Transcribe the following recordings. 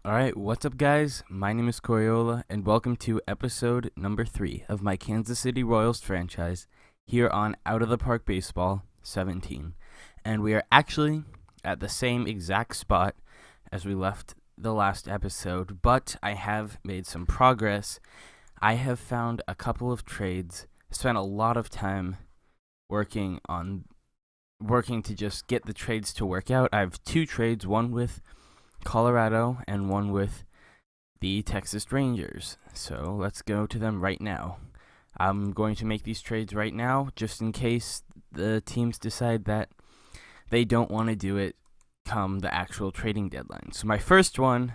Alright, what's up, guys? My name is Coriola, and welcome to episode number 3 of my Kansas City Royals franchise here on Out of the Park Baseball 17. And we are actually at the same exact spot as we left the last episode, but I have made some progress. I have found a couple of trades, spent a lot of time working to just get the trades to work out. I have 2 trades, one with Colorado and one with the Texas Rangers. So let's go to them right now. I'm going to make these trades right now just in case the teams decide that they don't want to do it come the actual trading deadline. So my first one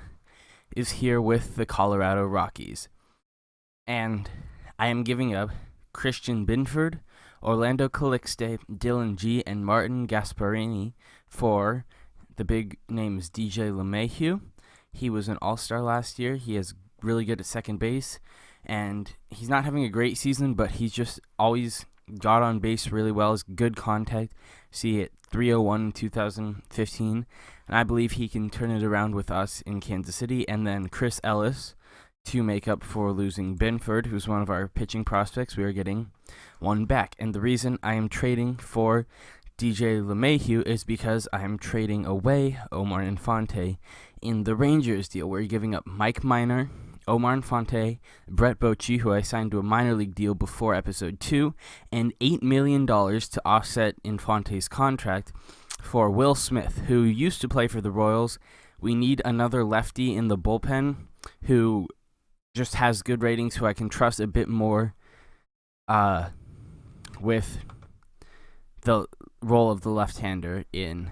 is here with the Colorado Rockies. And I am giving up Christian Binford, Orlando Calixte, Dylan G, and Martin Gasparini for the big name is DJ LeMahieu. He was an all-star last year. He is really good at second base, and he's not having a great season, but he's just always got on base really well. He's good contact. See it 301 in 2015, and I believe he can turn it around with us in Kansas City. And then Chris Ellis to make up for losing Binford, who's one of our pitching prospects. We are getting one back, and the reason I am trading for DJ LeMahieu is because I am trading away Omar Infante in the Rangers deal. We're giving up Mike Minor, Omar Infante, Brett Bochy, who I signed to a minor league deal before episode 2, and $8 million to offset Infante's contract for Will Smith, who used to play for the Royals. We need another lefty in the bullpen who just has good ratings, who I can trust a bit more with the role of the left-hander in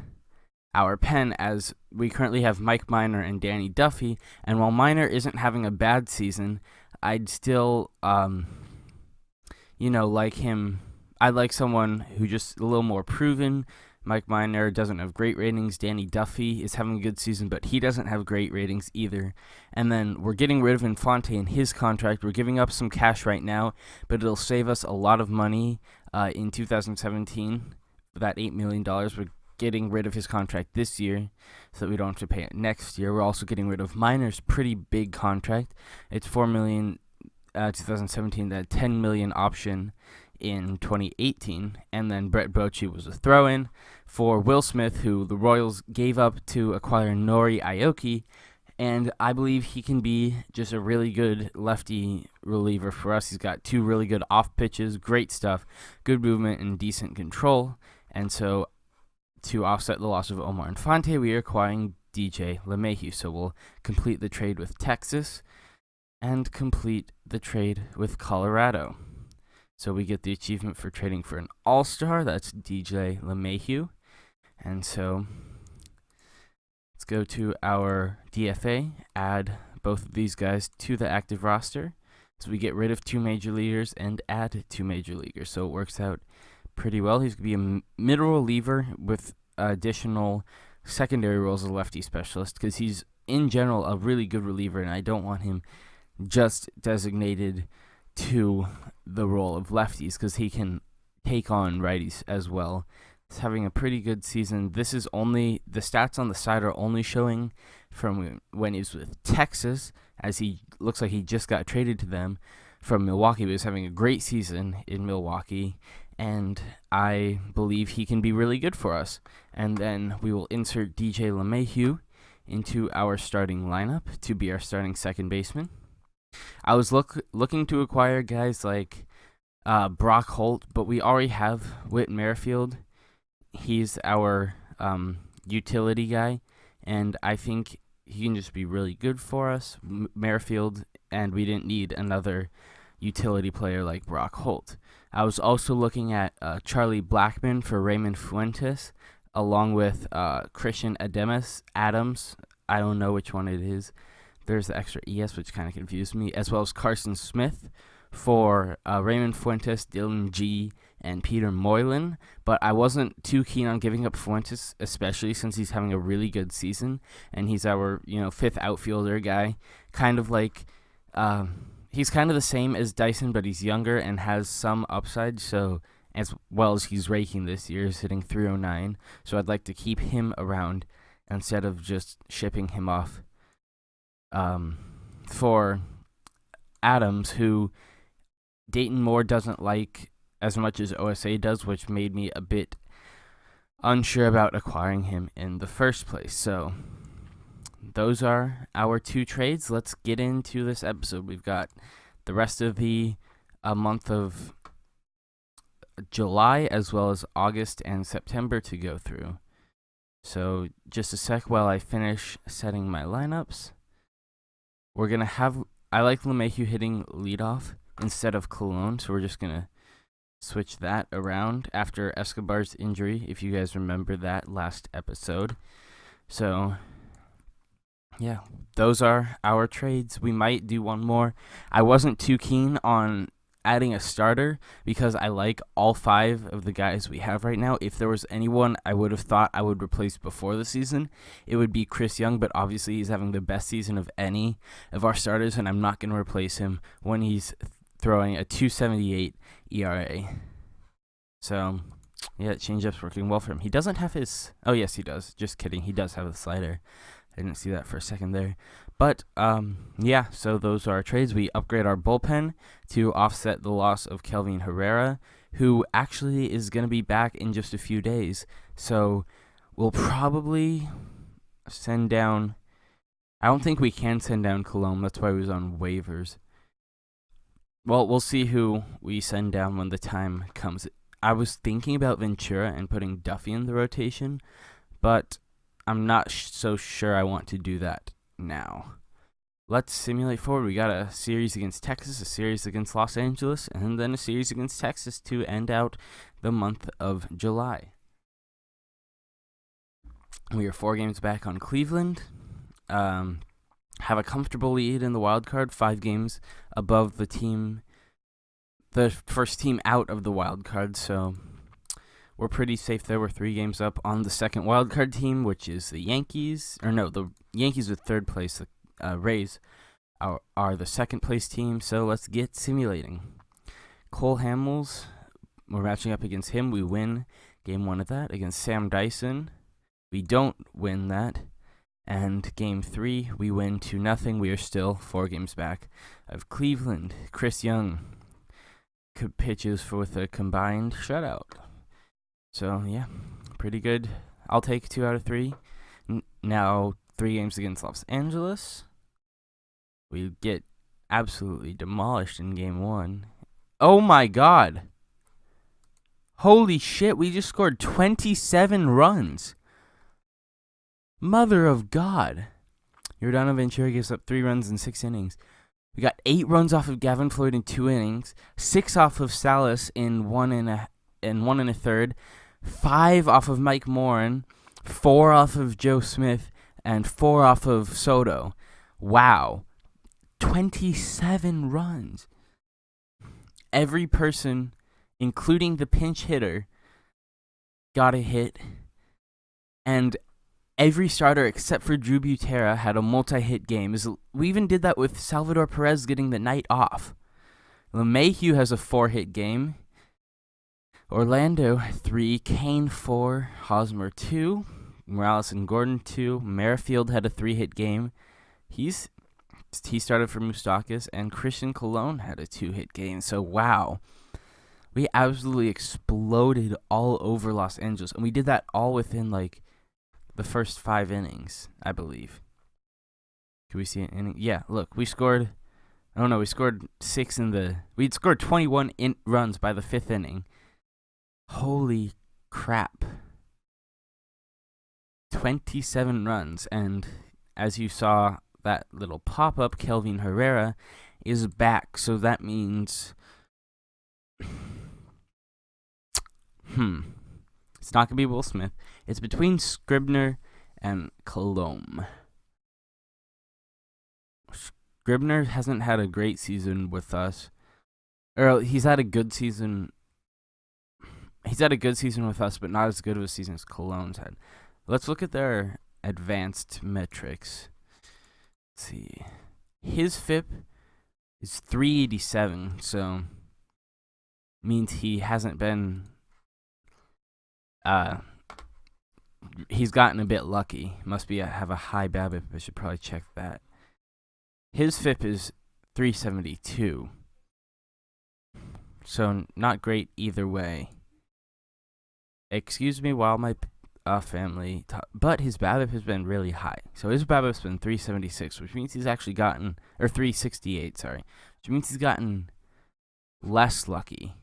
our pen, as we currently have Mike Minor and Danny Duffy. And while Minor isn't having a bad season, I'd still like him. I'd like someone who just a little more proven. Mike Minor doesn't have great ratings. Danny Duffy is having a good season, but he doesn't have great ratings either. And then we're getting rid of Infante in his contract. We're giving up some cash right now, but it'll save us a lot of money in 2017. That $8 million, we're getting rid of his contract this year so that we don't have to pay it next year. We're also getting rid of Minor's pretty big contract. It's $4 million 2017, that $10 million option in 2018, and then Brett Bochy was a throw-in for Will Smith, who the Royals gave up to acquire Nori Aoki, and I believe he can be just a really good lefty reliever for us. He's got 2 really good off pitches, great stuff, good movement, and decent control. And so to offset the loss of Omar Infante, we are acquiring DJ LeMahieu. So we'll complete the trade with Texas and complete the trade with Colorado. So we get the achievement for trading for an all-star. That's DJ LeMahieu. And so let's go to our DFA, add both of these guys to the active roster. So we get rid of 2 major leaguers and add 2 major leaguers. So it works out pretty well. He's going to be a middle reliever with additional secondary roles as a lefty specialist, because he's, in general, a really good reliever, and I don't want him just designated to the role of lefties, because he can take on righties as well. He's having a pretty good season. The stats on the side are only showing from when he was with Texas, as he looks like he just got traded to them from Milwaukee, but he's having a great season in Milwaukee, and I believe he can be really good for us. And then we will insert DJ LeMahieu into our starting lineup to be our starting second baseman. I was looking to acquire guys like Brock Holt, but we already have Whit Merrifield. He's our utility guy, and I think he can just be really good for us, Merrifield, and we didn't need another utility player like Brock Holt. I was also looking at Charlie Blackmon for Raymond Fuentes, along with Christian Adams. I don't know which one it is. There's the extra ES, which kind of confused me, as well as Carson Smith for Raymond Fuentes, Dylan G, and Peter Moylan. But I wasn't too keen on giving up Fuentes, especially since he's having a really good season, and he's our 5th outfielder guy. Kind of like he's kind of the same as Dyson, but he's younger and has some upside. So as well as he's raking this year, he's hitting 309. So I'd like to keep him around instead of just shipping him off for Adams, who Dayton Moore doesn't like as much as OSA does, which made me a bit unsure about acquiring him in the first place. So those are our 2 trades. Let's get into this episode. We've got the rest of the month of July as well as August and September to go through. So just a sec while I finish setting my lineups. We're going to have, I like LeMahieu hitting leadoff instead of Colon, so we're just going to switch that around after Escobar's injury, if you guys remember that last episode. So yeah, those are our trades. We might do one more. I wasn't too keen on adding a starter because I like all 5 of the guys we have right now. If there was anyone I would have thought I would replace before the season, it would be Chris Young, but obviously he's having the best season of any of our starters, and I'm not going to replace him when he's throwing a 2.78 ERA. So yeah, changeup's working well for him. He doesn't have his, oh yes he does, just kidding, he does have the slider. I didn't see that for a second there. But, yeah, so those are our trades. We upgrade our bullpen to offset the loss of Kelvin Herrera, who actually is going to be back in just a few days. So we'll probably send down, I don't think we can send down Colomb. That's why he was on waivers. Well, we'll see who we send down when the time comes. I was thinking about Ventura and putting Duffy in the rotation, but I'm not so sure I want to do that now. Let's simulate forward. We got a series against Texas, a series against Los Angeles, and then a series against Texas to end out the month of July. We are 4 games back on Cleveland. Have a comfortable lead in the wild card, 5 games above the first team out of the wild card, so we're pretty safe there. We're 3 games up on the second wildcard team, which is the Yankees. Or no, the Yankees with 3rd place. The Rays are the 2nd place team. So let's get simulating. Cole Hamels, we're matching up against him. We win game 1 of that. Against Sam Dyson, we don't win that. And game 3, we win 2-0. We are still 4 games back of Cleveland. Chris Young pitches with a combined shutout. So, yeah, pretty good. I'll take 2 out of 3. Now, 3 games against Los Angeles. We get absolutely demolished in game 1. Oh, my God. Holy shit, we just scored 27 runs. Mother of God. Yordano Ventura gives up 3 runs in 6 innings. We got 8 runs off of Gavin Floyd in 2 innings. 6 off of Salas in 1 1/3. 5 off of Mike Morin, 4 off of Joe Smith, and 4 off of Soto. Wow. 27 runs. Every person, including the pinch hitter, got a hit. And every starter except for Drew Butera had a multi-hit game. We even did that with Salvador Perez getting the night off. LeMahieu has a 4-hit game. Orlando 3, Kane 4, Hosmer 2, Morales and Gordon 2. Merrifield had a 3-hit game. He started for Moustakas, and Christian Colon had a 2-hit game. So wow, we absolutely exploded all over Los Angeles, and we did that all within like the first 5 innings, I believe. Can we see an inning? Yeah, look, we scored. I don't know. We scored 6 we'd scored 21 runs by the 5th inning. Holy crap. 27 runs. And as you saw, that little pop-up, Kelvin Herrera is back. So that means it's not going to be Will Smith. It's between Scribner and Colomb. Scribner hasn't had a great season with us. Or he's had a good season. He's had a good season with us, but not as good of a season as Colomb's had. Let's look at their advanced metrics. Let's see. His FIP is 387, so means he hasn't been he's gotten a bit lucky. Must be have a high BABIP. I should probably check that. His FIP is 372. So not great either way. Excuse me while my family, but his BABIP has been really high. So his BABIP's been 376, which means he's actually gotten, or 368, sorry, which means he's gotten less lucky.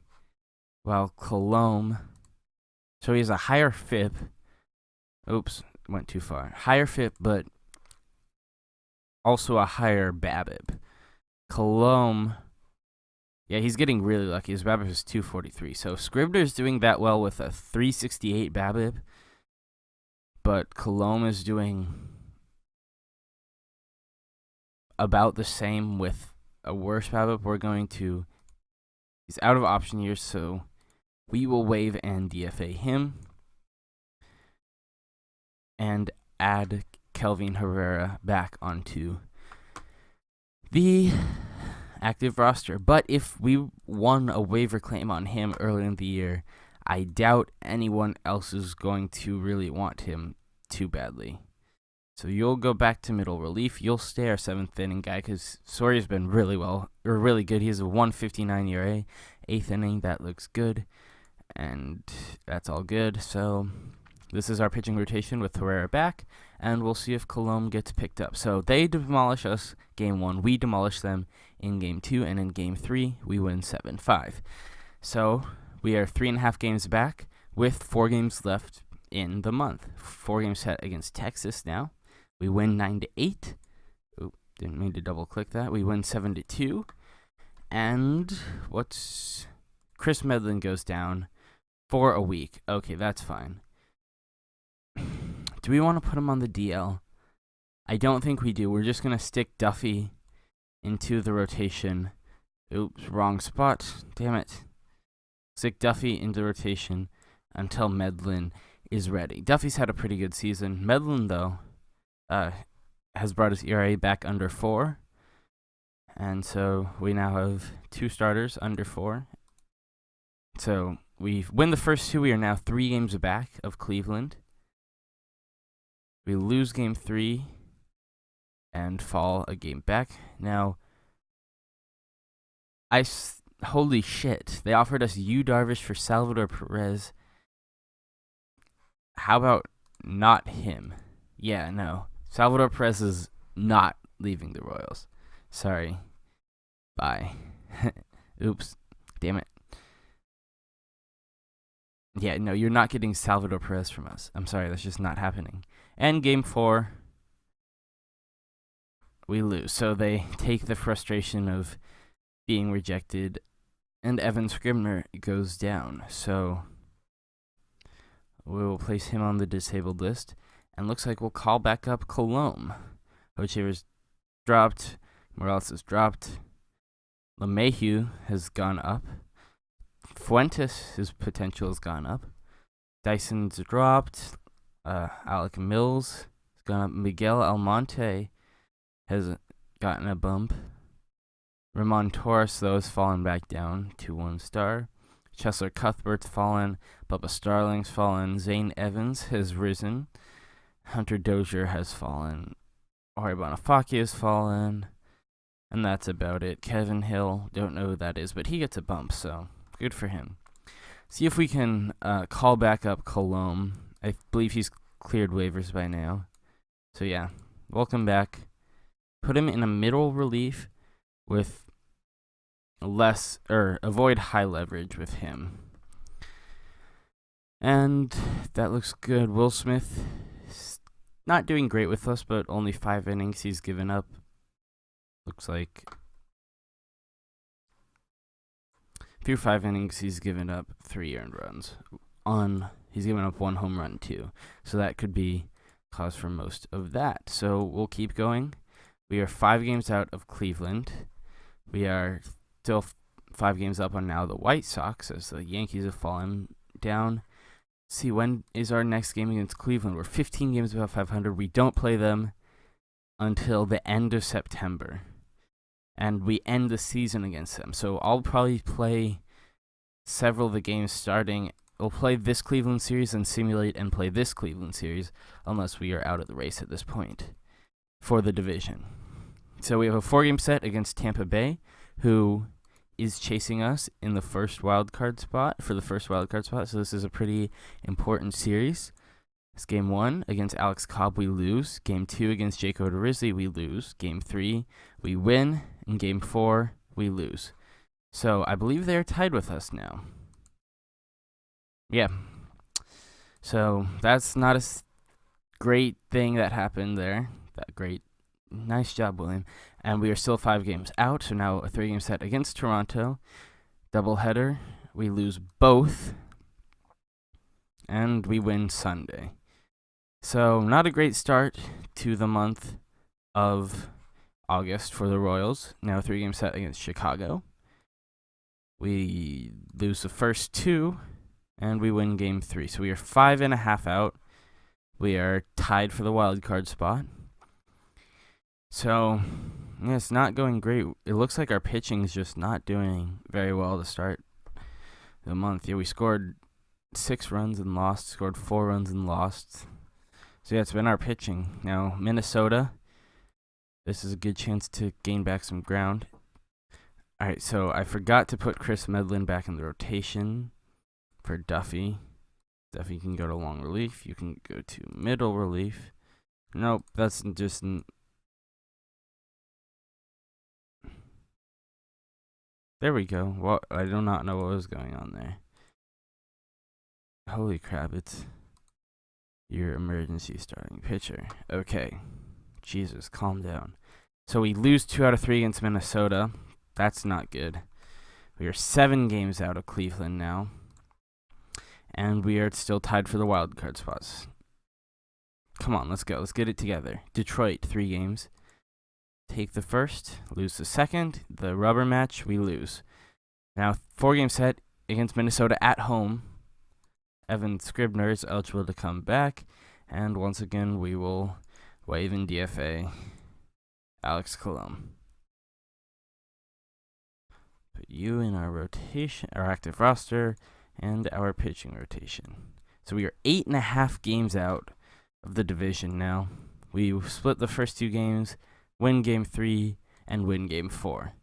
While Colombe, so he has a higher FIP. Oops, went too far. Higher FIP, but also a higher BABIP. Colombe, yeah, he's getting really lucky. His BABIP is 243. So Scribner's doing that well with a 368 BABIP, but Colombe is doing about the same with a worse BABIP. He's out of option years, so we will waive and DFA him and add Kelvin Herrera back onto the active roster. But if we won a waiver claim on him earlier in the year, I doubt anyone else is going to really want him too badly. So you'll go back to middle relief. You'll stay our 7th inning guy because Sawyer's been really good. He has a 159 ERA. 8th inning, that looks good. And that's all good. So this is our pitching rotation with Herrera back. And we'll see if Colombe gets picked up. So they demolish us game 1. We demolish them in game 2. And in game 3, we win 7-5. So we are 3.5 games back with 4 games left in the month. 4 games set against Texas now. We win 9-8. Oop, didn't mean to double click that. We win 7-2. And Chris Medlin goes down for a week. Okay, that's fine. Do we want to put him on the DL? I don't think we do. We're just going to stick Duffy into the rotation. Oops, wrong spot. Damn it. Stick Duffy into rotation until Medlin is ready. Duffy's had a pretty good season. Medlin, though, has brought his ERA back under 4. And so we now have 2 starters under 4. So we win the first 2. We are now 3 games back of Cleveland. We lose game 3 and fall a game back. Now, holy shit. They offered us Yu Darvish for Salvador Perez. How about not him? Yeah, no. Salvador Perez is not leaving the Royals. Sorry. Bye. Oops. Damn it. Yeah, no, you're not getting Salvador Perez from us. I'm sorry, that's just not happening. And game 4, we lose. So they take the frustration of being rejected, and Evan Scribner goes down. So we will place him on the disabled list. And looks like we'll call back up Colombe. Hochevar's dropped. Morales has dropped. LeMahieu has gone up. Fuentes, his potential has gone up. Dyson's dropped. Alec Mills has gone up. Miguel Almonte has gotten a bump. Ramon Torres, though, has fallen back down to 1 star. Chesler Cuthbert's fallen. Bubba Starling's fallen. Zane Evans has risen. Hunter Dozier has fallen. Jorge Bonifacio has fallen. And that's about it. Kevin Hill, don't know who that is, but he gets a bump, so good for him. See if we can call back up Colombe. I believe he's cleared waivers by now. So yeah, welcome back. Put him in a middle relief with avoid high leverage with him. And that looks good. Will Smith, not doing great with us, but only 5 innings he's given up. Looks like through 5 innings he's given up 3 earned runs. He's given up 1 home run too. So that could be cause for most of that. So we'll keep going. We are 5 games out of Cleveland. We are still 5 games up on now the White Sox as the Yankees have fallen down. See, when is our next game against Cleveland? We're 15 games above 500. We don't play them until the end of September. And we end the season against them. So I'll probably play several of the games starting. We'll play this Cleveland series and simulate and play this Cleveland series unless we are out of the race at this point for the division. So we have a 4-game set against Tampa Bay, who is chasing us in the first wild card spot. So this is a pretty important series. It's game 1 against Alex Cobb, we lose. Game 2 against Jake Odorizzi, we lose. Game 3, we win. And game 4, we lose. So I believe they're tied with us now. Yeah. So that's not a great thing that happened there. Nice job, William. And we are still 5 games out. So now a 3-game set against Toronto. Doubleheader. We lose both. And we win Sunday. So not a great start to the month of August for the Royals. Now a 3-game set against Chicago. We lose the first 2. And we win game 3. So we are 5.5 out. We are tied for the wild card spot. So, yeah, it's not going great. It looks like our pitching is just not doing very well to start the month. Yeah, we scored 6 runs and lost, scored 4 runs and lost. So, yeah, it's been our pitching. Now, Minnesota, this is a good chance to gain back some ground. All right, so I forgot to put Chris Medlin back in the rotation for Duffy. Duffy can go to long relief. You can go to middle relief. Nope, that's just... There we go. Well, I do not know what was going on there. Holy crap, it's your emergency starting pitcher. Okay. Jesus, calm down. So we lose 2 out of 3 against Minnesota. That's not good. We are 7 games out of Cleveland now. And we are still tied for the wild card spots. Come on, let's go. Let's get it together. Detroit, 3 games. Take the first, lose the second. The rubber match, we lose. Now, 4-game set against Minnesota at home. Evan Scribner is eligible to come back. And once again, we will waive in DFA Alex Colom. Put you in our rotation, our active roster, and our pitching rotation. So we are 8.5 games out of the division now. We split the first 2 games, win game 3, and win game 4.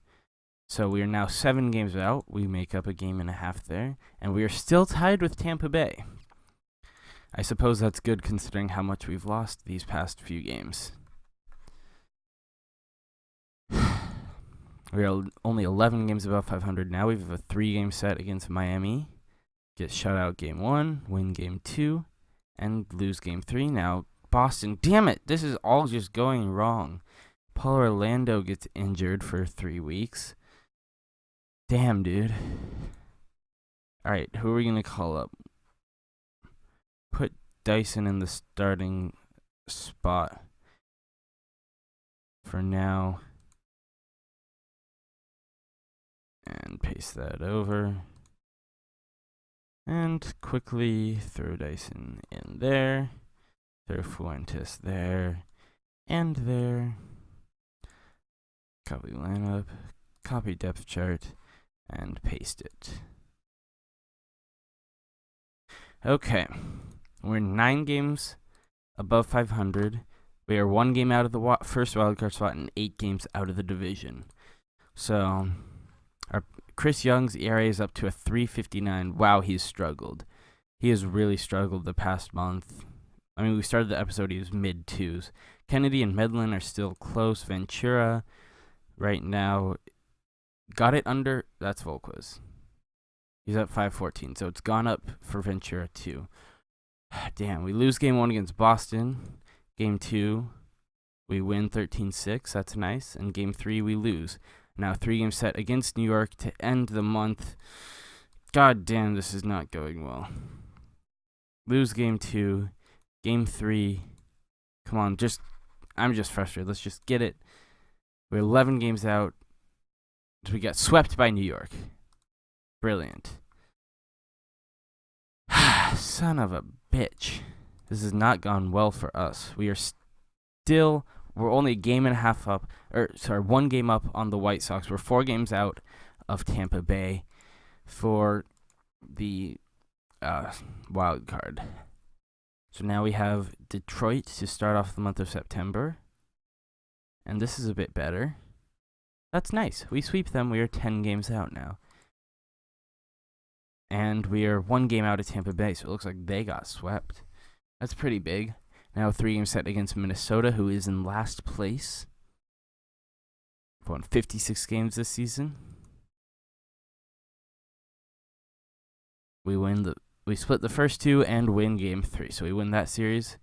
So we are now 7 games out. We make up a game and a half there, and we are still tied with Tampa Bay. I suppose that's good considering how much we've lost these past few games. We are only 11 games above 500 now. We have a 3-game set against Miami. Get shut out game 1, win game 2, and lose game 3. Now, Boston, damn it, this is all just going wrong. Paul Orlando gets injured for 3 weeks. Damn, dude. Alright, who are we going to call up? Put Dyson in the starting spot for now. And paste that over. And quickly throw Dyson in there. Throw Fuentes there. And there. Copy lineup. Copy depth chart. And paste it. Okay. We're 9 games above 500. We are 1 game out of the first wildcard spot and 8 games out of the division. So, our Chris Young's ERA is up to a 3.59. Wow, he's struggled. He has really struggled the past month. I mean, we started the episode, he was mid-2s. Kennedy and Medlin are still close. Ventura, right now, got it under. That's Volquez. He's at 5.14, so it's gone up for Ventura, too. Damn, we lose game 1 against Boston. Game 2, we win 13-6. That's nice. And game 3, we lose. Now, 3-game set against New York to end the month. God damn, this is not going well. Lose game 2. Game 3. Come on, I'm just frustrated. Let's just get it. We're 11 games out. We got swept by New York. Brilliant. Son of a bitch. This has not gone well for us. We're only a game and a half up, 1 game up on the White Sox. We're 4 games out of Tampa Bay for the wild card. So now we have Detroit to start off the month of September. And this is a bit better. That's nice. We sweep them. We are 10 games out now. And we are 1 game out of Tampa Bay, so it looks like they got swept. That's pretty big. Now 3 games set against Minnesota, who is in last place. We've won 56 games this season. We split the first 2 and win game 3, so we win that series.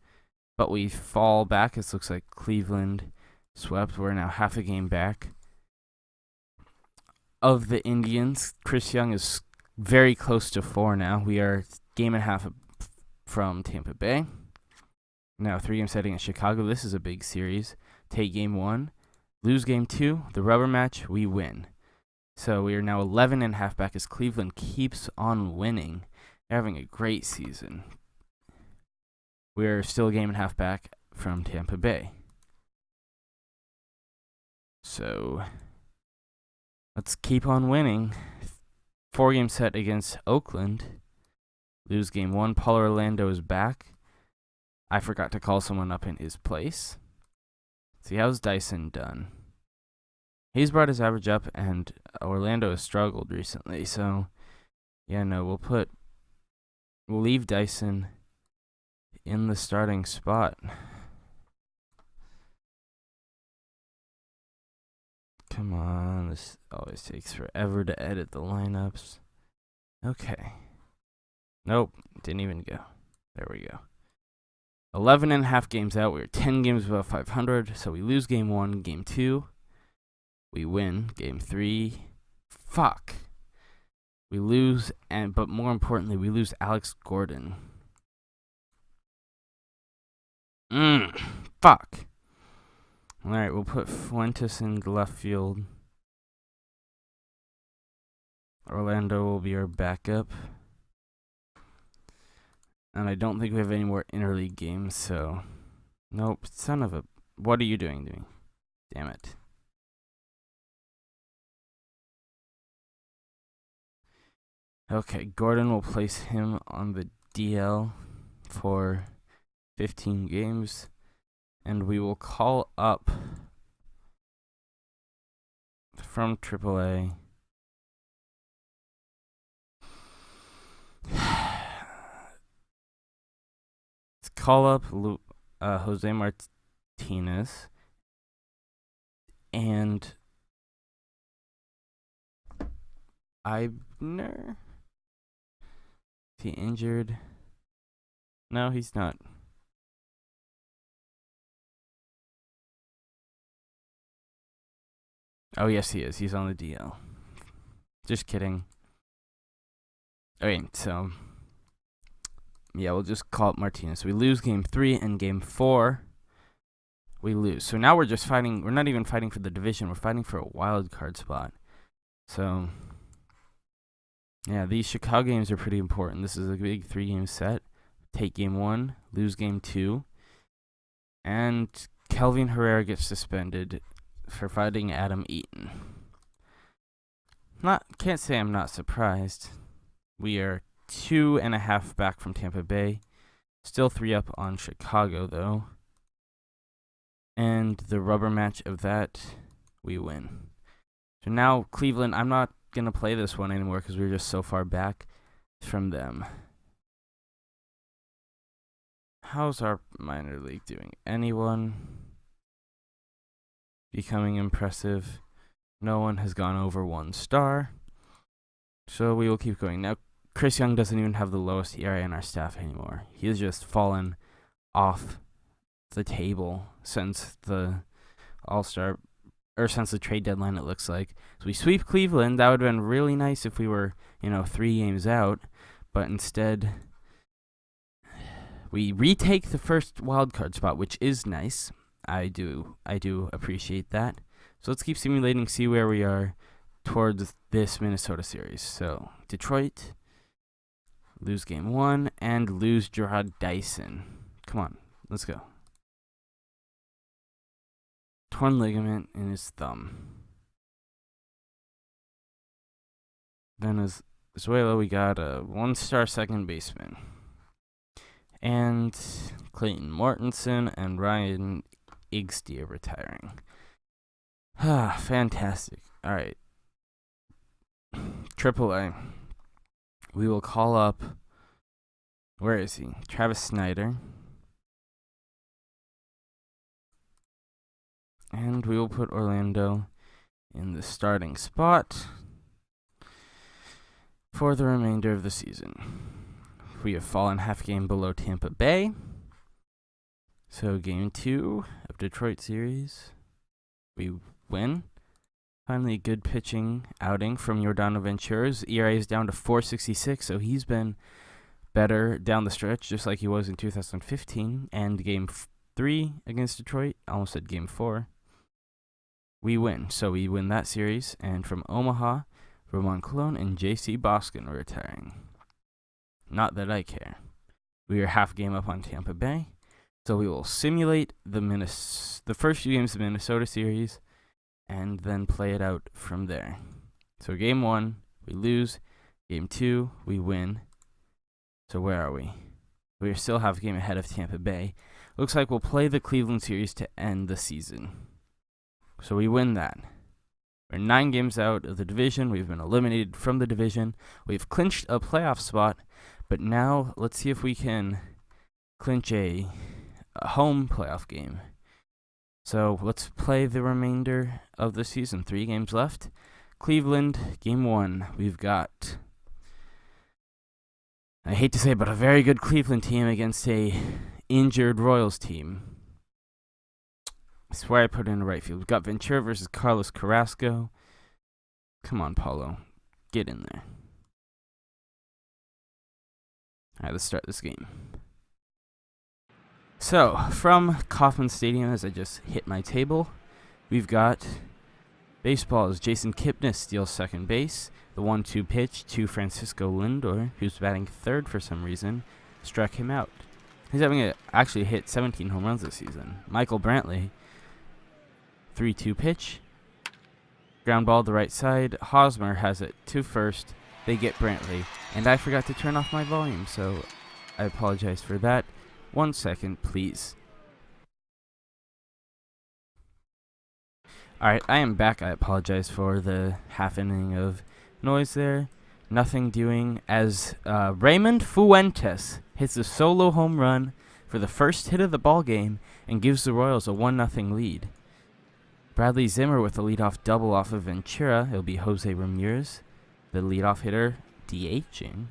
But we fall back. It looks like Cleveland swept. We're now half a game back of the Indians. Chris Young is very close to 4 now. We are game and a half from Tampa Bay. Now 3 games set against Chicago. This is a big series. Take game 1, lose game 2. The rubber match, we win. So we are now 11 and a half back as Cleveland keeps on winning. They're having a great season. We're still a game and a half back from Tampa Bay. So let's keep on winning. 4 games set against Oakland. Lose game 1. Paul Orlando is back. I forgot to call someone up in his place. See, how's Dyson done? He's brought his average up, and Orlando has struggled recently. So, yeah, no, we'll leave Dyson in the starting spot. Come on, this always takes forever to edit the lineups. Okay. Nope, didn't even go. There we go. 11 and a half games out. We're 10 games above 500, so we lose game 1, game 2. We win game 3. Fuck. We lose, but more importantly, we lose Alex Gordon. Fuck. Alright, we'll put Fuentes in the left field. Orlando will be our backup. And I don't think we have any more interleague games, so... Nope, son of a... What are you doing to me? Damn it. Okay, Gordon will place him on the DL for 15 games. And we will call up from AAA... Call up Jose Martinez and Eibner. Is he injured? No, he's not. Oh, yes, he is. He's on the DL. Just kidding. Okay, so... Yeah, we'll just call it Martinez. We lose game 3 and game 4. We lose. So now we're just fighting. We're not even fighting for the division. We're fighting for a wild card spot. So, yeah, these Chicago games are pretty important. This is a big 3-game set. Take game 1, lose game 2. And Kelvin Herrera gets suspended for fighting Adam Eaton. Can't say I'm not surprised. We are 2.5 back from Tampa Bay. Still 3 up on Chicago, though. And the rubber match of that, we win. So now, Cleveland, I'm not going to play this one anymore because we're just so far back from them. How's our minor league doing? Anyone becoming impressive? No one has gone over 1 star. So we will keep going. Now, Chris Young doesn't even have the lowest ERA in our staff anymore. He has just fallen off the table since the All-Star, or since the trade deadline, it looks like. So we sweep Cleveland. That would have been really nice if we were, 3 games out. But instead, we retake the first wildcard spot, which is nice. I do appreciate that. So let's keep simulating, see where we are towards this Minnesota series. So, Detroit... Lose game 1 and lose Gerard Dyson. Come on, let's go. Torn ligament in his thumb. Venezuela, we got a 1-star second baseman. And Clayton Mortensen and Ryan Iggsty are retiring. Fantastic. All right. AAA. We will call up. Where is he? Travis Snyder. And we will put Orlando in the starting spot for the remainder of the season. We have fallen half game below Tampa Bay. So game 2 of Detroit series, we win. Finally, a good pitching outing from Yordano Ventura's ERA is down to 4.66, so he's been better down the stretch, just like he was in 2015. And game 3 against Detroit, I almost said game 4, we win. So we win that series. And from Omaha, Ramon Colon and J.C. Boskin are retiring. Not that I care. We are half game up on Tampa Bay, so we will simulate the first few games of the Minnesota series and then play it out from there. So game 1, we lose. Game 2, we win. So where are we? We are still half a game ahead of Tampa Bay. Looks like we'll play the Cleveland series to end the season. So we win that. We're 9 games out of the division. We've been eliminated from the division. We've clinched a playoff spot. But now let's see if we can clinch a home playoff game. So let's play the remainder of the season. 3 games left. Cleveland, game 1. We've got, I hate to say it, but a very good Cleveland team against a injured Royals team. I swear I put it in the right field. We've got Ventura versus Carlos Carrasco. Come on, Paulo. Get in there. All right, let's start this game. So, from Kauffman Stadium, as I just hit my table, we've got baseball's Jason Kipnis steals second base. The 1-2 pitch to Francisco Lindor, who's batting third for some reason, struck him out. He's actually hit 17 home runs this season. Michael Brantley, 3-2 pitch. Ground ball to the right side. Hosmer has it to first. They get Brantley. And I forgot to turn off my volume, so I apologize for that. 1 second, please. Alright, I am back. I apologize for the half inning of noise there. Nothing doing as Raymond Fuentes hits a solo home run for the first hit of the ball game and gives the Royals a 1-0 lead. Bradley Zimmer with a leadoff double off of Ventura. It'll be Jose Ramirez, the leadoff hitter, DHing.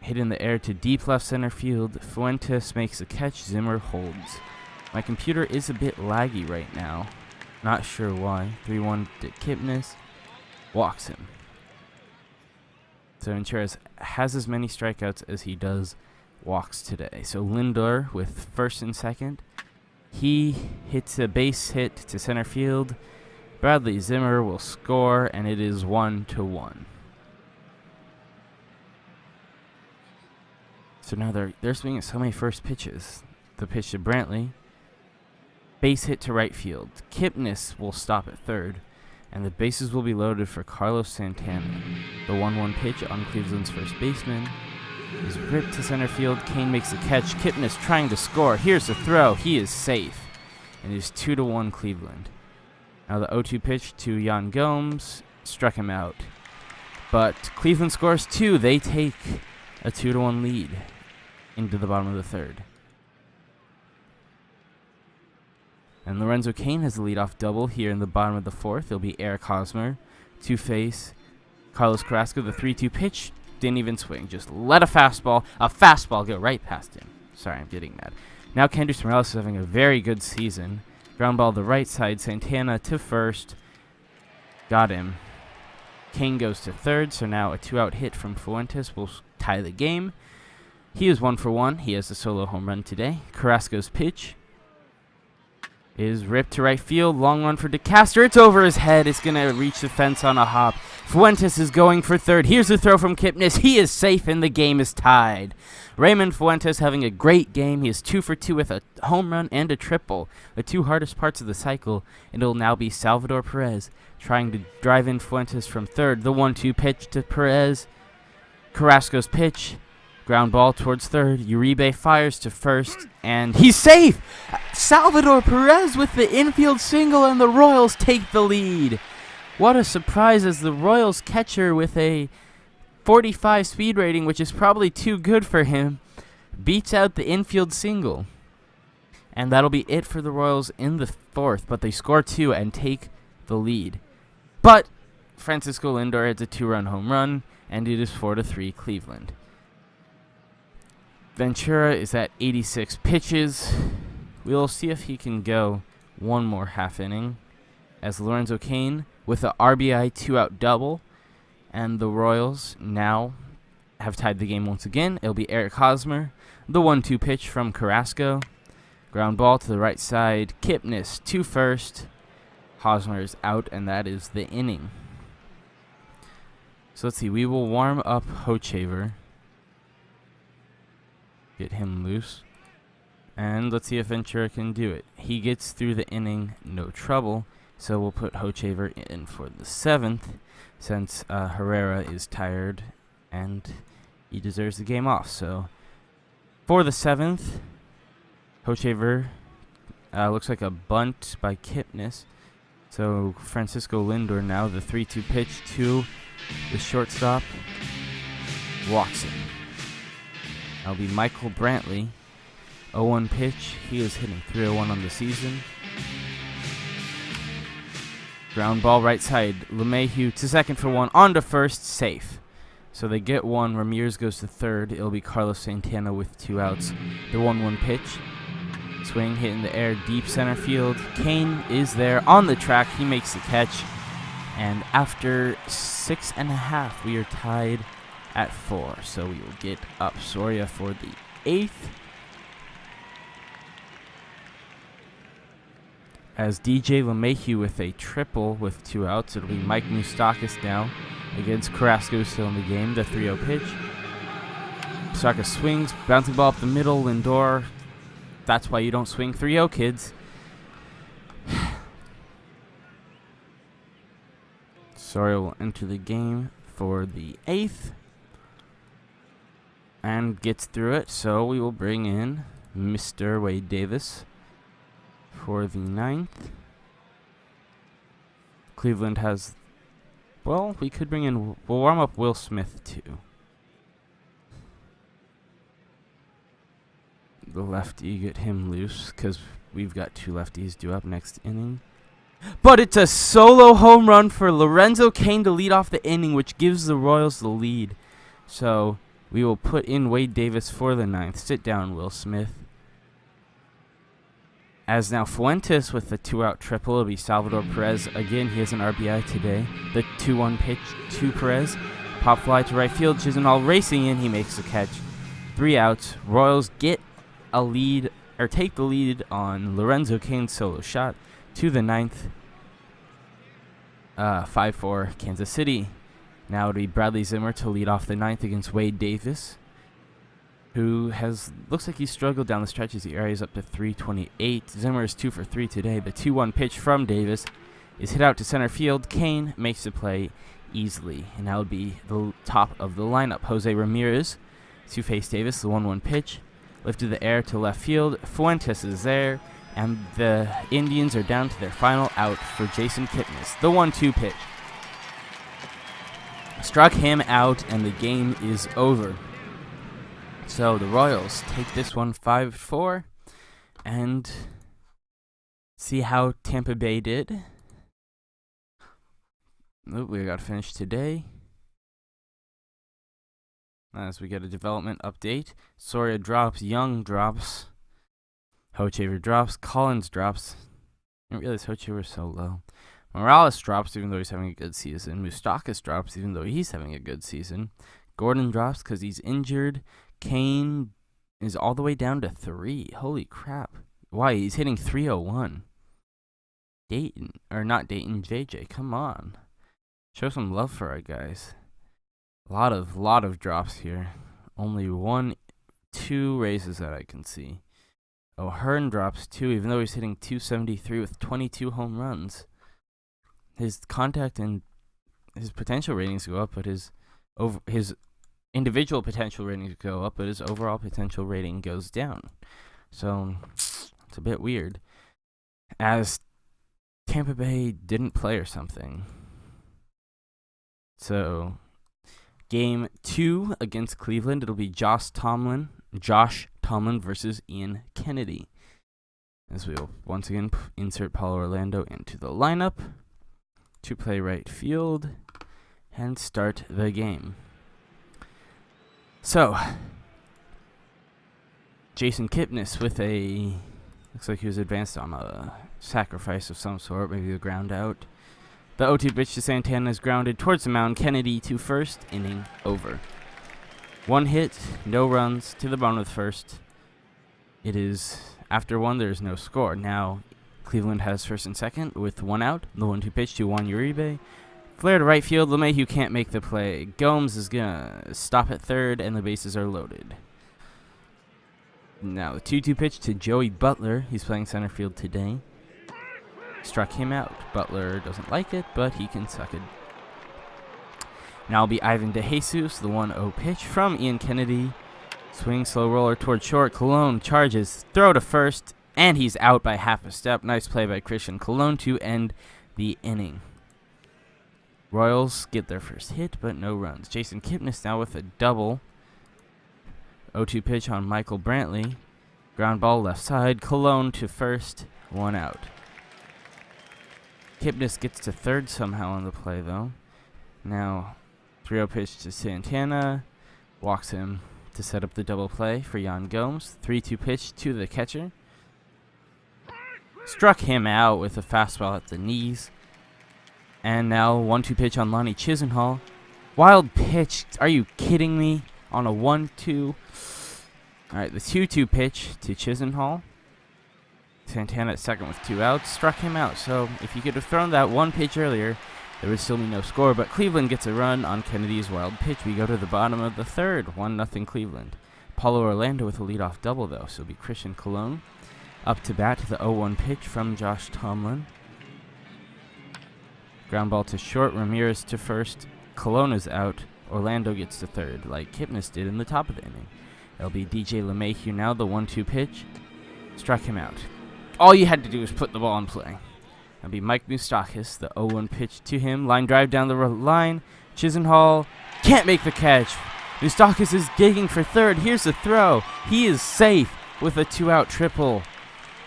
Hit in the air to deep left center field. Fuentes makes a catch. Zimmer holds. My computer is a bit laggy right now. Not sure why. 3-1 to Kipnis. Walks him. So Ventura has as many strikeouts as he does walks today. So Lindor with first and second. He hits a base hit to center field. Bradley Zimmer will score, and it is 1-1. So now they're swinging so many first pitches. The pitch to Brantley. Base hit to right field. Kipnis will stop at third, and the bases will be loaded for Carlos Santana. The 1-1 pitch on Cleveland's first baseman is ripped to center field. Kane makes the catch. Kipnis trying to score. Here's the throw. He is safe. And it is 2-1 Cleveland. Now the 0-2 pitch to Yan Gomes struck him out. But Cleveland scores 2. They take a 2-1 lead into the bottom of the third. And Lorenzo Cain has the leadoff double here in the bottom of the fourth. It'll be Eric Hosmer to face Carlos Carrasco. The 3-2 pitch didn't even swing. Just let a fastball go right past him. Sorry, I'm getting mad. Now Kendrys Morales is having a very good season. Ground ball to the right side. Santana to first. Got him. Kane goes to third, so now a 2-out hit from Fuentes will tie the game. He is 1 for 1. He has a solo home run today. Carrasco's pitch is ripped to right field. Long run for DeCaster. It's over his head. It's going to reach the fence on a hop. Fuentes is going for third. Here's the throw from Kipnis. He is safe, and the game is tied. Raymond Fuentes having a great game. He is 2 for 2 with a home run and a triple, the 2 hardest parts of the cycle, and it'll now be Salvador Perez trying to drive in Fuentes from third. The 1-2 pitch to Perez. Carrasco's pitch Ground ball towards third. Uribe fires to first, and he's safe! Salvador Perez with the infield single, and the Royals take the lead. What a surprise, as the Royals catcher with a 45 speed rating, which is probably too good for him, beats out the infield single. And that'll be it for the Royals in the fourth, but they score 2 and take the lead. But Francisco Lindor hits a 2-run home run, and it is 4-3 Cleveland. Ventura is at 86 pitches. We'll see if he can go one more half inning, as Lorenzo Cain with a RBI 2-out double, and the Royals now have tied the game once again. It'll be Eric Hosmer, the 1-2 pitch from Carrasco. Ground ball to the right side. Kipnis to first. Hosmer is out, and that is the inning. So let's see. We will warm up Hochevar. Get him loose. And let's see if Ventura can do it. He gets through the inning, no trouble. So we'll put Hochevar in for the 7th, since Herrera is tired and he deserves the game off. So for the 7th, Hochevar looks like a bunt by Kipnis. So Francisco Lindor now, the 3-2 pitch to the shortstop, walks him. That'll be Michael Brantley. 0-1 pitch. He is hitting .301 on the season. Ground ball right side. LeMahieu to second for 1. On to first. Safe. So they get 1. Ramirez goes to third. It'll be Carlos Santana with 2 outs. The 1-1 pitch. Swing hit in the air, deep center field. Cain is there on the track. He makes the catch. And after 6.5, we are tied at 4. So we will get up Soria for the 8th. As DJ LeMahieu with a triple with 2 outs. It'll be Mike Moustakas now against Carrasco, still in the game. The 3-0 pitch. Moustakas swings, bouncing ball up the middle. Lindor. That's why you don't swing 3-0, kids. Soria will enter the game for the 8th. And gets through it. So we will bring in Mr. Wade Davis for the 9th. Cleveland has... Well, we could bring in... We'll warm up Will Smith, too. The lefty, get him loose, because we've got 2 lefties due up next inning. But it's a solo home run for Lorenzo Cain to lead off the inning, which gives the Royals the lead. So we will put in Wade Davis for the 9th. Sit down, Will Smith. As now Fuentes with the 2-out triple. It'll be Salvador Perez. Again, he has an RBI today. The 2-1 pitch to Perez. Pop fly to right field. Chisenhall racing in. He makes the catch. 3 outs. Royals get a lead, or take the lead on Lorenzo Cain's solo shot to the 9th. 5-4 Kansas City. Now it'll be Bradley Zimmer to lead off the 9th against Wade Davis, who looks like he struggled down the stretch as the area is up to .328. Zimmer is 2 for 3 today. The 2-1 pitch from Davis is hit out to center field. Cain makes the play easily, and that would be the top of the lineup. Jose Ramirez to face Davis. The 1-1 pitch lifted the air to left field. Fuentes is there, and the Indians are down to their final out for Jason Kipnis. The 1-2 pitch struck him out, and the game is over. So the Royals take this one 5-4, and see how Tampa Bay did. Nope, we got to finish today. As we get a development update. Soria drops, Young drops, Hochevar drops, Collins drops. I didn't realize Hochevar was so low. Morales drops even though he's having a good season. Moustakas drops even though he's having a good season. Gordon drops because he's injured. Cain is all the way down to 3. Holy crap. Why? He's hitting .301. Dayton, or not Dayton, JJ, come on. Show some love for our guys. A lot of drops here. Only 2 raises that I can see. Oh, Hearn drops 2, even though he's hitting .273 with 22 home runs. His contact and his potential ratings go up, but his individual potential ratings go up, but his overall potential rating goes down. So it's a bit weird. As Tampa Bay didn't play or something. So game 2 against Cleveland, it'll be Josh Tomlin versus Ian Kennedy. As we'll once again insert Paulo Orlando into the lineup to play right field and start the game. So, Jason Kipnis with a, looks like he was advanced on a sacrifice of some sort, maybe a ground out. The 0-2 pitch to Santana is grounded towards the mound. Kennedy to first, inning over. 1 hit, no runs to the bottom of the first. It is, after 1, there's no score. Now, Cleveland has first and second with 1 out. The 1-2 pitch to Juan Uribe. Flare to right field. LeMahieu can't make the play. Gomes is going to stop at third, and the bases are loaded. Now, the 2-2 pitch to Joey Butler. He's playing center field today. Struck him out. Butler doesn't like it, but he can suck it. Now it'll be Ivan DeJesus, the 1-0 pitch from Ian Kennedy. Swing, slow roller toward short. Colon charges, throw to first, and he's out by half a step. Nice play by Christian Colon to end the inning. Royals get their first hit, but no runs. Jason Kipnis now with a double. 0-2 pitch on Michael Brantley. Ground ball left side. Colon to first, 1 out. Kipnis gets to third somehow on the play, though. Now, 3-0 pitch to Santana. Walks him to set up the double play for Yan Gomes. 3-2 pitch to the catcher. Struck him out with a fastball at the knees. And now 1-2 pitch on Lonnie Chisenhall. Wild pitch. Are you kidding me? On a 1-2. Alright, the 2-2 pitch to Chisenhall. Santana at second with 2 outs. Struck him out. So if you could have thrown that 1 pitch earlier, there would still be no score. But Cleveland gets a run on Kennedy's wild pitch. We go to the bottom of the third. 1-0 Cleveland. Paulo Orlando with a leadoff double, though. So it'll be Christian Colon. Up to bat, the 0-1 pitch from Josh Tomlin. Ground ball to short. Ramirez to first. Colon is out. Orlando gets to third, like Kipnis did in the top of the inning. It'll be DJ LeMahieu now, the 1-2 pitch. Struck him out. All you had to do was put the ball in play. It'll be Mike Moustakas, the 0-1 pitch to him. Line drive down the line. Chisenhall can't make the catch. Moustakas is digging for third. Here's the throw. He is safe with a 2-out triple.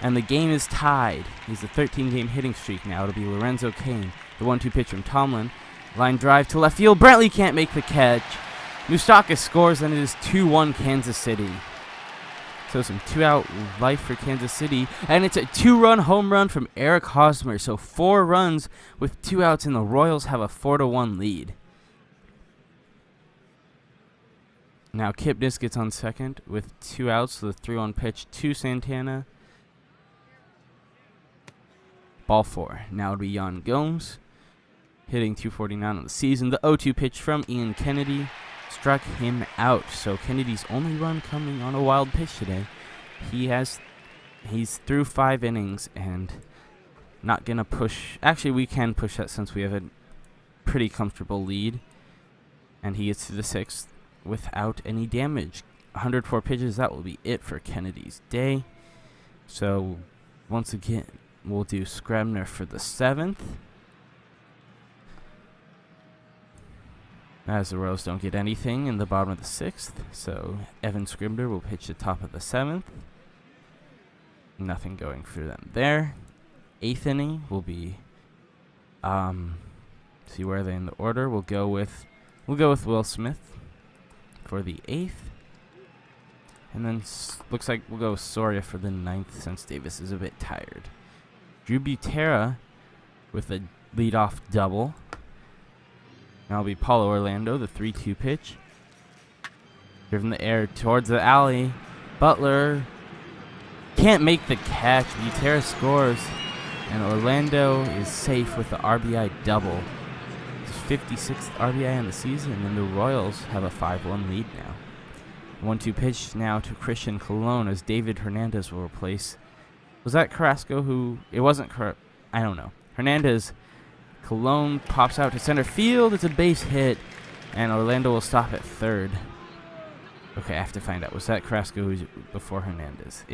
And the game is tied. He's a 13-game hitting streak now. It'll be Lorenzo Cain, the 1-2 pitch from Tomlin. Line drive to left field. Brantley can't make the catch. Moustakas scores, and it is 2-1 Kansas City. So some 2-out life for Kansas City. And it's a 2-run home run from Eric Hosmer. So 4 runs with 2 outs, and the Royals have a 4-1 lead. Now Kipnis gets on second with 2 outs. So the 3-1 pitch to Santana. Ball 4. Now it'll be Yan Gomes, hitting .249 on the season. The 0-2 pitch from Ian Kennedy struck him out. So Kennedy's only run coming on a wild pitch today. He's through 5 innings and not gonna push. Actually, we can push that since we have a pretty comfortable lead. And he gets to the 6th without any damage. 104 pitches. That will be it for Kennedy's day. So once again, we'll do Scribner for the 7th. As the Royals don't get anything in the bottom of the 6th, so Evan Scribner will pitch the top of the 7th. Nothing going for them there. 8th inning will be, see where are they in the order. We'll go with Will Smith for the 8th, and then looks like we'll go with Soria for the 9th since Davis is a bit tired. Drew Butera with a leadoff double. Now it'll be Paulo Orlando, the 3-2 pitch. Driven the air towards the alley. Butler can't make the catch. Butera scores. And Orlando is safe with the RBI double. His 56th RBI in the season. And the Royals have a 5-1 lead now. 1-2 pitch now to Christian Colon as David Hernandez will replace. Was that Carrasco who... It wasn't I don't know. Hernandez... Colon pops out to center field. It's a base hit, and Orlando will stop at third. Okay, I have to find out. Was that Carrasco before Hernandez?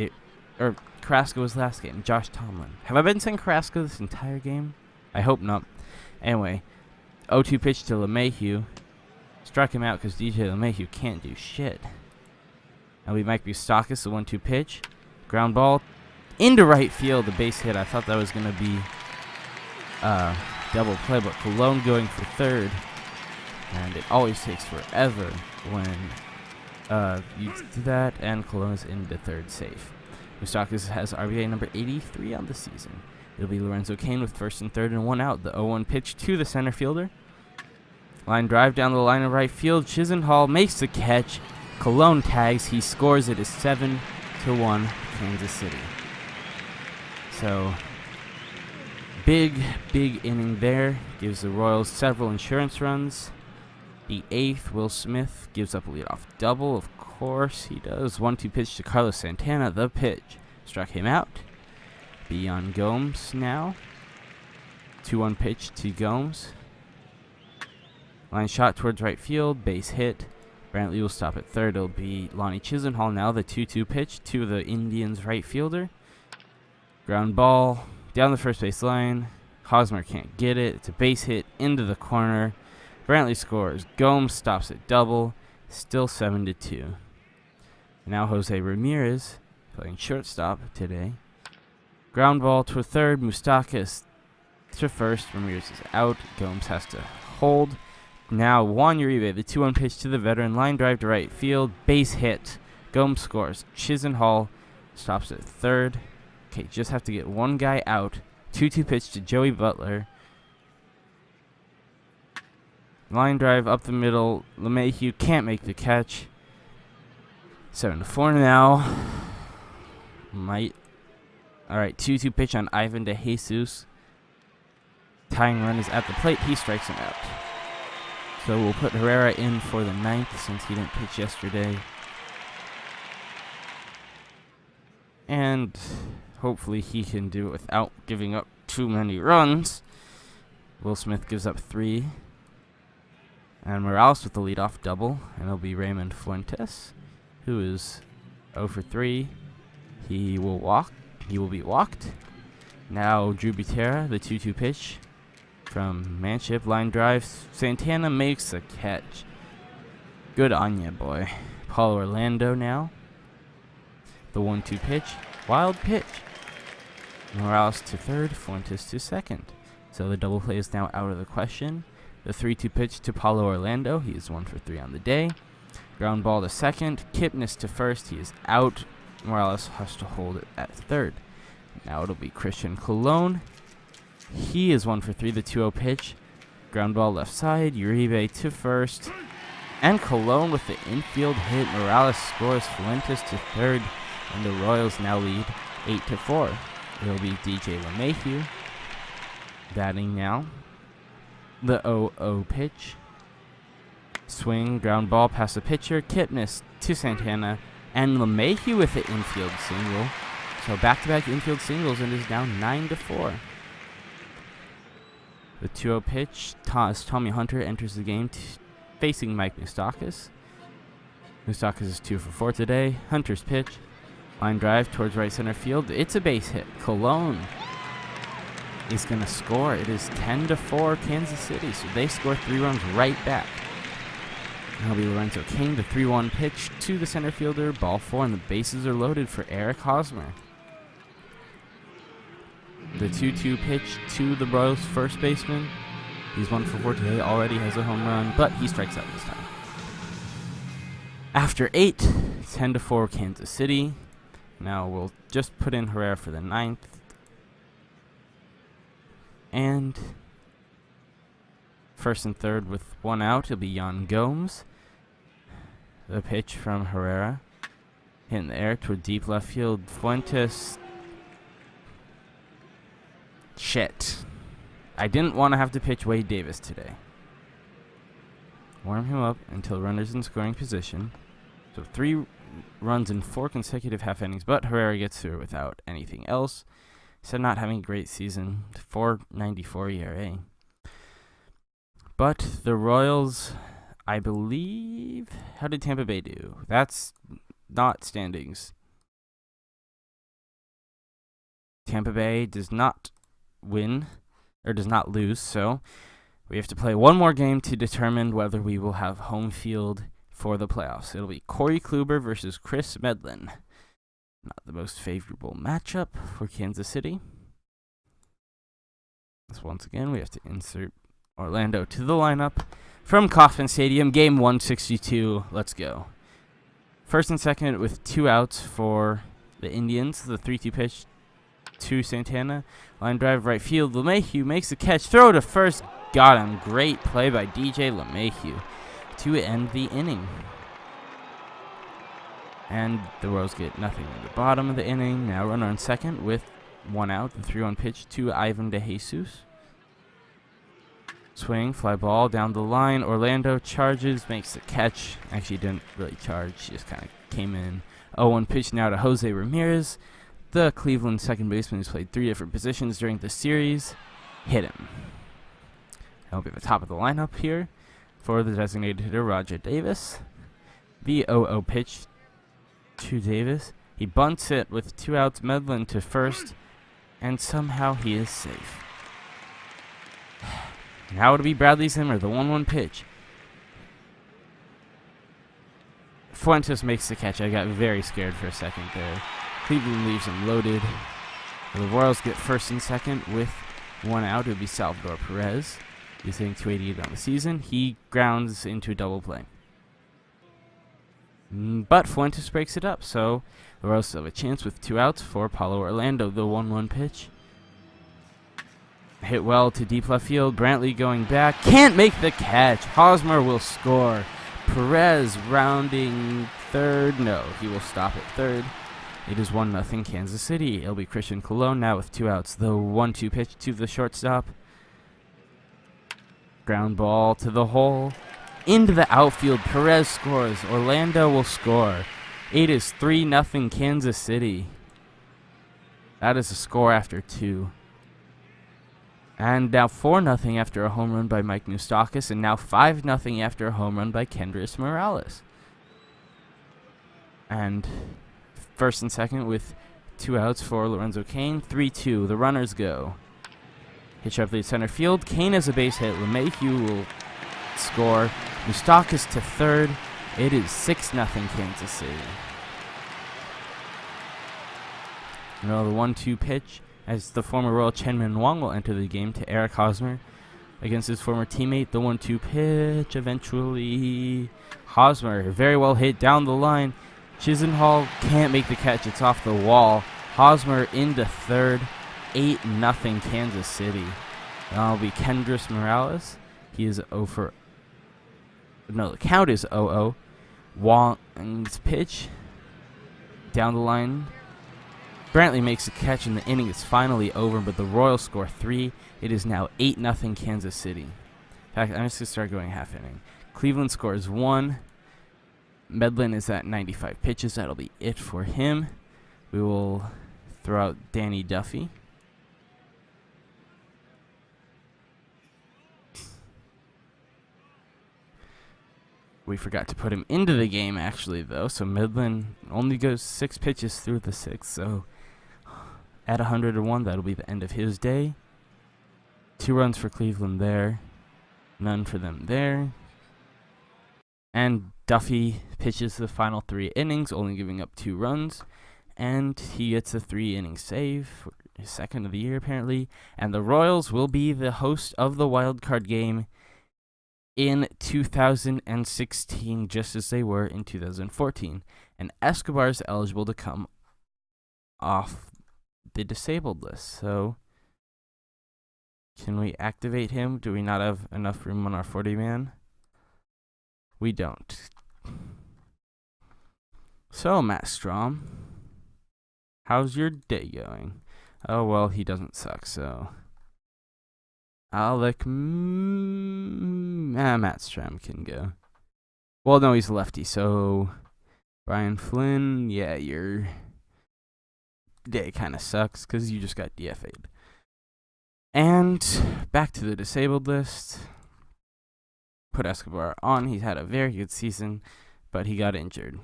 Or Carrasco was last game. Josh Tomlin. Have I been saying Carrasco this entire game? I hope not. Anyway, 0-2 pitch to LeMahieu. Struck him out because DJ LeMahieu can't do shit. Now we Mike Moustakas, the 1-2 pitch. Ground ball into right field, the base hit. I thought that was going to be double play, but Colon going for third. And it always takes forever when you do that, and Colon is into third safe. Moustakas has RBI number 83 on the season. It'll be Lorenzo Cain with first and third and 1 out. The 0-1 pitch to the center fielder. Line drive down the line of right field. Chisenhall makes the catch. Colon tags. He scores. It is 7-1 Kansas City. So, big inning there. Gives the Royals several insurance runs. The 8th, Will Smith gives up a leadoff double. Of course he does. 1-2 pitch to Carlos Santana. The pitch struck him out. Beyond Gomes now. 2-1 pitch to Gomes. Line shot towards right field. Base hit. Brantley will stop at third. It'll be Lonnie Chisenhall now. The 2-2 pitch to the Indians right fielder. Ground ball down the first base line. Hosmer can't get it. It's a base hit into the corner. Brantley scores. Gomes stops at double. Still 7-2. Now Jose Ramirez playing shortstop today. Ground ball to third. Moustakas to first. Ramirez is out. Gomes has to hold. Now Juan Uribe, the 2-1 pitch to the veteran. Line drive to right field. Base hit. Gomes scores. Chisenhall stops at third. Okay, just have to get one guy out. 2-2 pitch to Joey Butler. Line drive up the middle. LeMahieu can't make the catch. 7-4 now. Alright, 2-2 pitch on Ivan De Jesus. Tying run is at the plate. He strikes him out. So we'll put Herrera in for the 9th since he didn't pitch yesterday. And hopefully he can do it without giving up too many runs. Will Smith gives up 3. And Morales with the leadoff double. And it'll be Raymond Fuentes, who is 0 for 3. He will walk. He will be walked. Now Drew Butera, the 2-2 pitch from Manship. Line drive. Santana makes the catch. Good on ya, boy. Paulo Orlando now. The 1-2 pitch. Wild pitch. Morales to third. Fuentes to second. So the double play is now out of the question. The 3-2 pitch to Paulo Orlando. He is 1 for 3 on the day. Ground ball to second. Kipnis to first. He is out. Morales has to hold it at third. Now it'll be Christian Colon. He is 1 for 3. The 2-0 pitch. Ground ball left side. Uribe to first. And Colon with the infield hit. Morales scores. Fuentes to third. And the Royals now lead 8-4. It'll be DJ LeMahieu batting now. The 0-0 pitch. Swing, ground ball past the pitcher. Kipnis to Santana. And LeMahieu with the infield single. So back-to-back infield singles, and is now 9-4. The 2-0 pitch. Tommy Hunter enters the game facing Mike Moustakas. Moustakas is 2 for 4 today. Hunter's pitch. Line drive towards right center field. It's a base hit. Colon is going to score. It is 10-4 Kansas City. So they score 3 runs right back. That'll be Lorenzo Cain. The 3-1 pitch to the center fielder. Ball 4, and the bases are loaded for Eric Hosmer. The 2-2 pitch to the Royals first baseman. He's 1 for 4 today. Already has a home run, but he strikes out this time. After 8, 10-4 Kansas City. Now we'll just put in Herrera for the 9th. And first and third with 1 out, it'll be Yan Gomes. The pitch from Herrera. Hitting the air toward deep left field. Fuentes. Shit. I didn't want to have to pitch Wade Davis today. Warm him up until runners in scoring position. So 3 runs in 4 consecutive half innings, but Herrera gets through without anything else. So not having a great season. 4.94 ERA. But the Royals I believe. How did Tampa Bay do? That's not standings. Tampa Bay does not win, or does not lose, so we have to play one more game to determine whether we will have home field for the playoffs. It'll be Corey Kluber versus Chris Medlin. Not the most favorable matchup for Kansas City. So once again, we have to insert Orlando to the lineup from Kauffman Stadium, game 162. Let's go. First and second with 2 outs for the Indians. The 3-2 pitch to Santana. Line drive right field. LeMahieu makes the catch. Throw to first. Got him. Great play by DJ LeMahieu to end the inning. And the Royals get nothing in the bottom of the inning. Now runner on second with 1 out. The 3-1 pitch to Ivan DeJesus. Swing, fly ball down the line. Orlando charges, makes the catch. Actually didn't really charge, just kind of came in. 0-1 pitch now to Jose Ramirez. The Cleveland second baseman who's played 3 different positions during the series. Hit him. He'll be at the top of the lineup here for the designated hitter, Roger Davis. The 0-0 pitch to Davis. He bunts it with 2 outs, Medlin to first, and somehow he is safe. Now it'll be Bradley Zimmer, the 1-1 pitch. Fuentes makes the catch. I got very scared for a second there. Cleveland leaves him loaded. The Royals get first and second with 1 out. It'll be Salvador Perez. He's hitting .288 on the season. He grounds into a double play. But Fuentes breaks it up, so the Royals still have a chance with 2 outs for Paulo Orlando, the 1-1 pitch. Hit well to deep left field. Brantley going back. Can't make the catch. Hosmer will score. Perez rounding third. No, he will stop at third. It is 1-0 Kansas City. It'll be Christian Colon now with 2 outs. The 1-2 pitch to the shortstop. Ground ball to the hole. Into the outfield. Perez scores. Orlando will score. It is 3-0 Kansas City. That is a score after 2. And now 4-0 after a home run by Mike Moustakas, and now 5-0 after a home run by Kendrys Morales. And first and second with 2 outs for Lorenzo Cain. 3-2. The runners go. Hit sharply to center field. Cain has a base hit. LeMahieu will score. Moustakas to third. It is 6-0 Kansas City. Now the 1-2 pitch, as the former Royal Chen-Min Wong will enter the game to Eric Hosmer against his former teammate. The 1-2 pitch eventually. Hosmer, very well hit down the line. Chisenhall can't make the catch. It's off the wall. Hosmer into third. 8-0 Kansas City. That'll be Kendrys Morales. He is 0 for... No, the count is 0-0. Wong's pitch down the line. Brantley makes a catch, and the inning is finally over, but the Royals score 3. It is now 8-0 Kansas City. In fact, I'm just going to start going half inning. Cleveland scores 1. Medlin is at 95 pitches. That'll be it for him. We will throw out Danny Duffy. We forgot to put him into the game, actually, though. So Medlin only goes 6 pitches through the 6th, so at 101, that'll be the end of his day. 2 runs for Cleveland there. None for them there. And Duffy pitches the final 3 innings, only giving up 2 runs. And he gets a 3-inning save for his second of the year, apparently. And the Royals will be the host of the wild card game in 2016, just as they were in 2014. And Escobar is eligible to come off the disabled list. So, can we activate him? Do we not have enough room on our 40-man? We don't. So, Matt Strom, how's your day going? Oh, well, he doesn't suck, so Matt Strom can go. Well, no, he's a lefty, so Brian Flynn, yeah, your day kind of sucks because you just got DFA'd. And back to the disabled list. put Escobar on. He's had a very good season, but he got injured.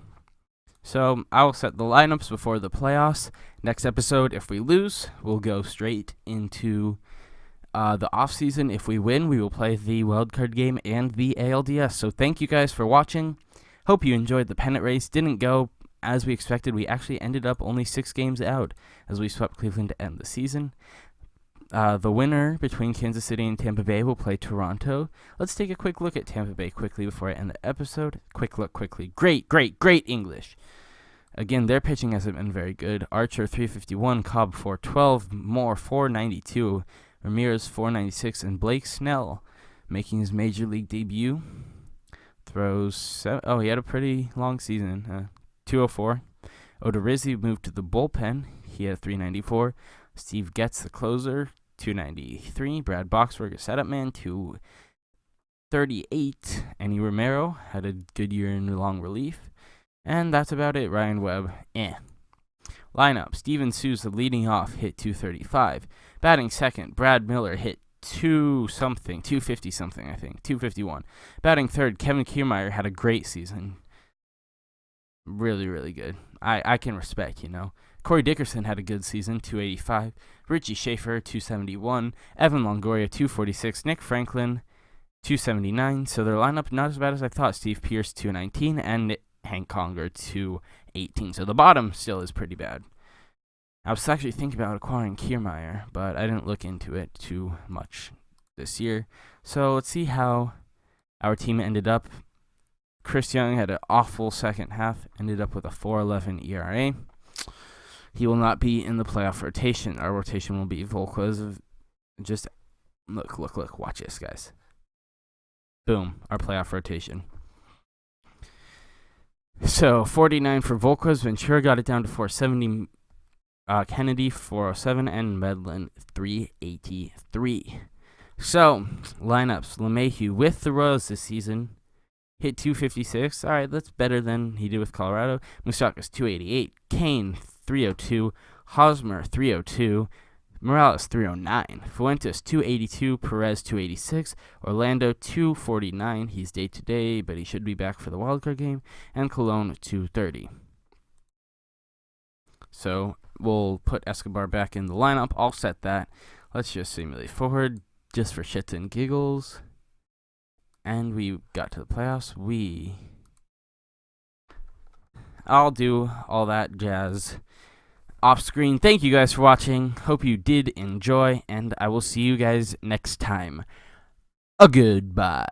So I will set the lineups before the playoffs. Next episode, if we lose, we'll go straight into the offseason. If we win, we will play the wildcard game and the ALDS. So thank you guys for watching. Hope you enjoyed the pennant race. Didn't go as we expected. We actually ended up only 6 games out as we swept Cleveland to end the season. The winner between Kansas City and Tampa Bay will play Toronto. Let's take a quick look at Tampa Bay quickly before I end the episode. Quick look quickly. Great English. Again, their pitching hasn't been very good. Archer 351, Cobb 412, Moore 492, Ramirez 496, and Blake Snell making his major league debut. Throws he had a pretty long season. 204. Odorizzi moved to the bullpen. He had 394. Steve Getz, the closer, 293. Brad Boxberg, a setup man, 238. Andy Romero had a good year in long relief. And that's about it. Ryan Webb, Lineup: Steven Souza leading off, hit 235. Batting second, Brad Miller hit 250 something, I think, 251. Batting third, Kevin Kiermaier had a great season. Really, really good. I can respect, Corey Dickerson had a good season, 285. Richie Schaefer, 271. Evan Longoria, 246. Nick Franklin, 279. So their lineup not as bad as I thought. Steve Pearce, 219. And Hank Conger, 218. So the bottom still is pretty bad. I was actually thinking about acquiring Kiermaier, but I didn't look into it too much this year. So let's see how our team ended up. Chris Young had an awful second half, ended up with a 4.11 ERA. He will not be in the playoff rotation. Our rotation will be Volquez. Just look, watch this, guys. Boom, our playoff rotation. So 49 for Volquez. Ventura got it down to 470. Kennedy 407 and Medlin 383. So lineups: LeMahieu with the Royals this season hit 256. All right, that's better than he did with Colorado. Moustakas 288. Kane 302. Hosmer 302. Morales 309. Fuentes 282. Perez 286. Orlando 249. He's day to day, but he should be back for the wildcard game. And Colon 230. So we'll put Escobar back in the lineup. I'll set that. Let's just simulate forward just for shits and giggles. And we got to the playoffs. I'll do all that jazz off screen. Thank you guys for watching. Hope you did enjoy, and I will see you guys next time. Goodbye.